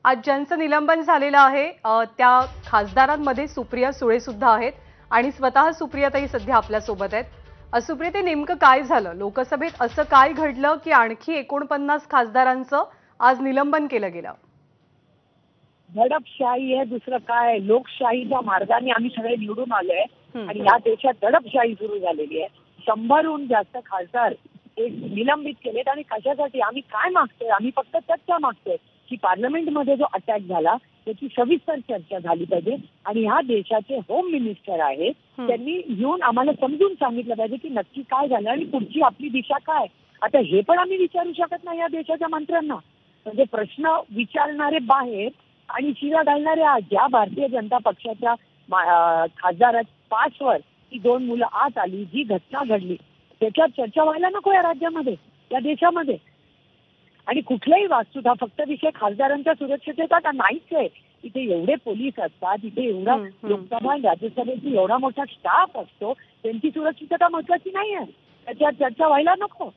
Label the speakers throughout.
Speaker 1: आज ज्यांचं निलंबन झालेलं आहे त्या खासदारांमध्ये सुप्रिया सुळे सुद्धा आहेत आणि स्वतः सुप्रियाताई सध्या आपल्या सोबत आहेत. सुप्रिया, ते नेमकं काय झालं? लोकसभेत असं काय घडलं की आणखी 49 खासदारांचं आज निलंबन केलं गेलं?
Speaker 2: दडपशाही आहे, दुसरं काय. लोकशाहीच्या मार्गाने आम्ही सगळे निवडून आलोय आणि या देशात दडपशाही सुरू झालेली आहे. 100हून जास्त खासदार एक निलंबित केलेत आणि कशासाठी? आम्ही काय मागतोय? आम्ही फक्त चर्चा मागतोय की पार्लमेंटमध्ये जो अटॅक झाला त्याची सविस्तर चर्चा झाली पाहिजे आणि ह्या देशाचे होम मिनिस्टर आहेत, त्यांनी येऊन आम्हाला समजून सांगितलं पाहिजे की नक्की काय झालं आणि पुढची आपली दिशा काय. आता हे पण आम्ही विचारू शकत नाही या देशाच्या मंत्र्यांना. म्हणजे प्रश्न विचारणारे बाहेर आणि शिव्या घालणारे आज. ज्या भारतीय जनता पक्षाच्या खासदारात पासवर ती 2 मुलं आत आली, जी घटना घडली त्याच्यावर चर्चा व्हायला नको या राज्यामध्ये, या देशामध्ये. आणि कुठल्याही वास्तुता फक्त विषय खासदारांच्या सुरक्षिततेचा का नाहीच आहे. इथे एवढे पोलीस असतात, इथे एवढा लोकसभा राज्यसभेची एवढा मोठा स्टाफ असतो, त्यांची सुरक्षितता महत्वाची नाही आहे, त्याच्यावर चर्चा व्हायला नको.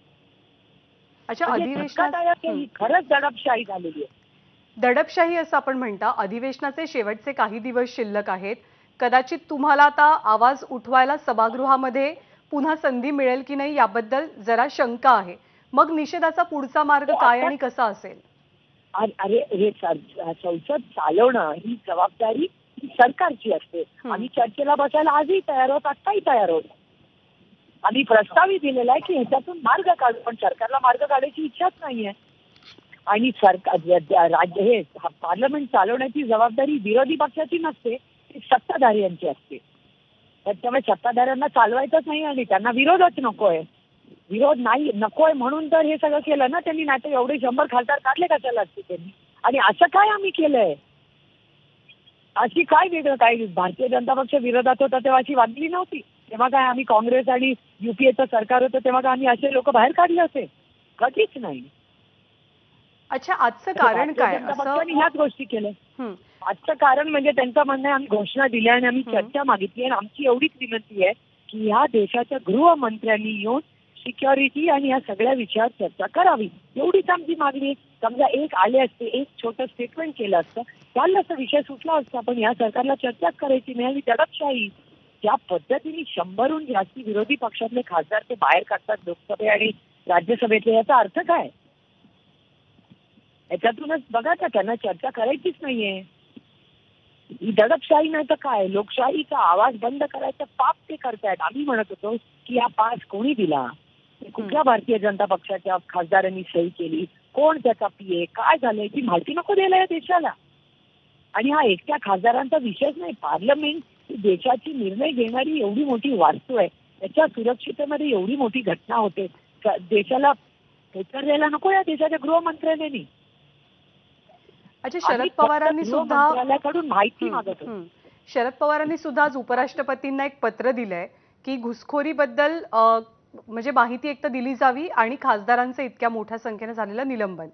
Speaker 1: अच्छा,
Speaker 2: ही खरंच दडपशाही झालेली आहे.
Speaker 1: दडपशाही असं आपण म्हणता. अधिवेशनाचे शेवटचे काही दिवस शिल्लक आहेत. कदाचित तुम्हाला आता आवाज उठवायला सभागृहामध्ये पुन्हा संधी मिळेल की नाही याबद्दल जरा शंका आहे. मग निषेधाचा पुढचा मार्ग काय आणि कसा असेल?
Speaker 2: अरे, हे संसद चालवणं ही जबाबदारी सरकारची असते. आम्ही चर्चेला बसायला आजही तयार आहोत, आत्ताही तयार आहोत. आम्ही प्रस्तावही दिलेला आहे की ह्याच्यातून मार्ग काढू, पण सरकारला मार्ग काढायची इच्छाच नाहीये. आणि राज्य हे पार्लमेंट चालवण्याची जबाबदारी विरोधी पक्षाची नसते, ती सत्ताधाऱ्यांची असते. त्याच्यामुळे सत्ताधाऱ्यांना चालवायचंच नाही आणि त्यांना विरोधच नकोय. विरोध नाही नकोय म्हणून तर हे सगळं केलं ना त्यांनी. नाही तर एवढे 100 खासदार काढले कशाला असते त्यांनी? आणि असं काय आम्ही केलंय? अशी काय वेगळं काय? भारतीय जनता पक्ष विरोधात होता तेव्हा अशी वागली नव्हती. तेव्हा काय आम्ही काँग्रेस आणि युपीएचं सरकार होतं तेव्हा काय आम्ही असे लोक बाहेर काढले होते? कधीच नाही.
Speaker 1: अच्छा, आजचं कारण काय?
Speaker 2: ह्याच गोष्टी केल्या. आजचं कारण म्हणजे त्यांचं म्हणणं आहे आम्ही घोषणा दिल्या आणि आम्ही चर्चा मागितली आणि आमची एवढीच विनंती आहे की ह्या देशाच्या गृहमंत्र्यांनी येऊन सिक्युरिटी आणि या सगळ्या विषयावर चर्चा करावी, एवढीच आमची मागणी. समजा एक आले असते, एक छोटं स्टेटमेंट केलं असतं, त्याला असं विषय सुटला असता. पण या सरकारला चर्चाच करायची नाही आणि दडपशाही ज्या पद्धतीने 100हून जास्ती विरोधी पक्षातले खासदार ते बाहेर काढतात लोकसभे आणि राज्यसभेतले, याचा अर्थ काय? याच्यातूनच बघा का त्यांना चर्चा करायचीच नाहीये. ही दडपशाही नाही तर काय? लोकशाहीचा आवाज बंद करायचं पाप ते करतायत. आम्ही म्हणत होतो की हा पास कोणी दिला? कुठल्या भारतीय जनता पक्षाच्या खासदारांनी सही केली? कोण त्याचा पीए? काय झालंय? ती माहिती नको द्यायला या देशाला. आणि हा एकट्या खासदारांचा विषयच नाही. पार्लमेंट ही देशाची निर्णय घेणारी एवढी मोठी वास्तू आहे, त्याच्या सुरक्षितेमध्ये एवढी मोठी घटना होते. देशाला उत्तर द्यायला नको या देशाच्या गृहमंत्र्यांनी.
Speaker 1: अच्छा, शरद पवारांनी सुद्धा
Speaker 2: माहिती मागत होते.
Speaker 1: शरद पवारांनी सुद्धा आज उपराष्ट्रपतींना एक पत्र दिलंय की घुसखोरीबद्दल म्हणजे माहिती एक तर दिली जावी आणि खासदारांचं इतक्या मोठ्या संख्येने झालेलं निलंबन,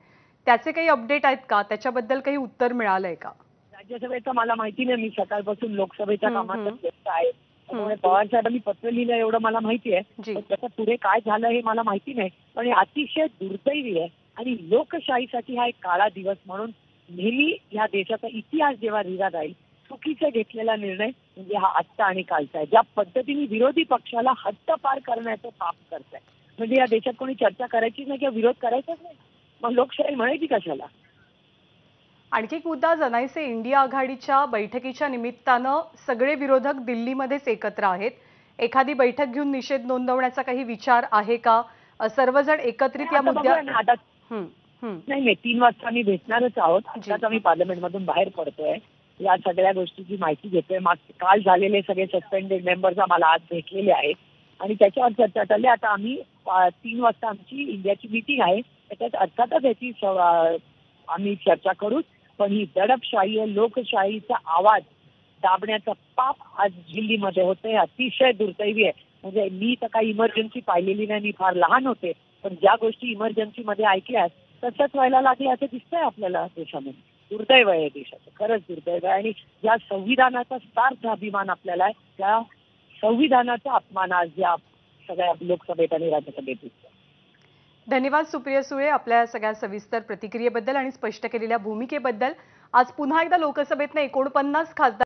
Speaker 1: त्याचे काही अपडेट आहेत का? त्याच्याबद्दल काही उत्तर मिळालंय का?
Speaker 2: राज्यसभेचं मला माहिती नाही. मी सकाळपासून लोकसभेच्या कामात व्यस्त आहे. त्यामुळे पवार साहेबांनी पत्र लिहिलं एवढं मला माहिती आहे. त्याच्या पुढे काय झालं हे मला माहिती नाही. पण हे अतिशय दुर्दैवी आहे आणि लोकशाहीसाठी हा एक काळा दिवस म्हणून नेहमी या देशाचा इतिहास जेव्हा लिहिला जाईल, चुकीचा घेतलेला निर्णय म्हणजे हा आजचा आणि कालचा आहे. ज्या पद्धतीने विरोधी पक्षाला हद्दपार करण्याचं पाप करताय, म्हणजे या देशात कोणी चर्चा करायची नाही किंवा विरोध करायचाच नाही, मग लोकशाही म्हणायची कशाला?
Speaker 1: आणखी एक मुद्दा, जनाईचे इंडिया आघाडीच्या बैठकीच्या निमित्तानं सगळे विरोधक दिल्लीमध्येच एकत्र आहेत. एखादी बैठक घेऊन निषेध नोंदवण्याचा काही विचार आहे का? सर्वजण एकत्रित या मुद्द्यावर
Speaker 2: नाही 3 वाजता आम्ही भेटणारच आहोत. आताच आम्ही पार्लमेंटमधून बाहेर पडतोय. या सगळ्या गोष्टीची माहिती घेतोय. काल झालेले सगळे सस्पेंडेड मेंबर्स आम्हाला आज भेटलेले आहेत आणि त्याच्यावर चर्चा चालली. आता आम्ही 3 वाजता आमची इंडियाची मीटिंग आहे, त्याच्यात अर्थातच याची आम्ही चर्चा करू. पण ही दडपशाही आहे, लोकशाहीचा आवाज दाबण्याचा पाप आज दिल्लीमध्ये होतंय. अतिशय दुर्दैवी आहे. म्हणजे मी तर काही इमर्जन्सी पाहिलेली नाही, मी फार लहान होते, पण ज्या गोष्टी इमर्जन्सीमध्ये ऐकल्यात तसंच व्हायला लागले असं दिसतंय आपल्याला देशामध्ये. दुर्दैव आहे देशाचं, खरंच दुर्दैव आहे. आणि ज्या संविधानाचा सार्थ अभिमान आपल्याला आहे, त्या संविधानाचा अपमान आज या सगळ्या लोकसभेत आणि राज्यसभेत दिसतो.
Speaker 1: धन्यवाद सुप्रिया सुळे, आपल्या सगळ्या सविस्तर प्रतिक्रियेबद्दल आणि स्पष्ट केलेल्या भूमिकेबद्दल. आज पुन्हा एकदा लोकसभेतनं 49 खासदार